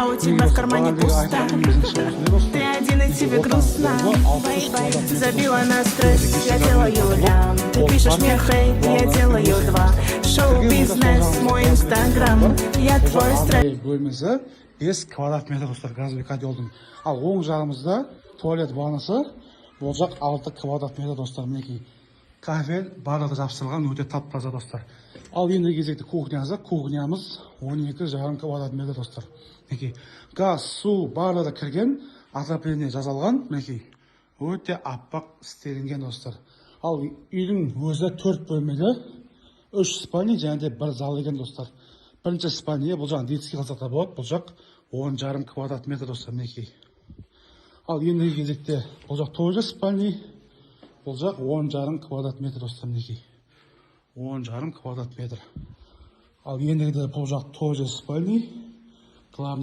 а у тебя в кармане пусто. Ты один и тебе грустно. Забила на стресс, я делаю лям. Ты пишешь мне хейт, я делаю два. Шоу-бизнес, мой инстаграм, я твой стресс. Бөлмесі 5 квадрат метр достар, газовый котелдің. Ал оң жағымызда туалет ваннасы, бұл жақ 6 квадрат метр достар. Мінекей кафель барлығы жапсырылған, өте тап-таза достар. Ал енді кезекті кухнямыз 12,5 квадрат метр достар. Мінекей газ, су барлығы кірген, отопление жазалған, мінекей өте аппақ істелінген достар. Ал үйдің өзі 4 бөлмелі, 3 спальня және де 1 зал екен достар. Бірінші спальня, бұл жағын детский қалсақ та болады, бұл жақ 10,5 квадрат метр достар, мінекей. Ал ендігі кезекте бұл жақ тоже спальня, бұл жақ 10,5 квадрат метр достар, мінекей. 10,5 квадрат метр. Ал ендігі бұл жақ тоже спальня.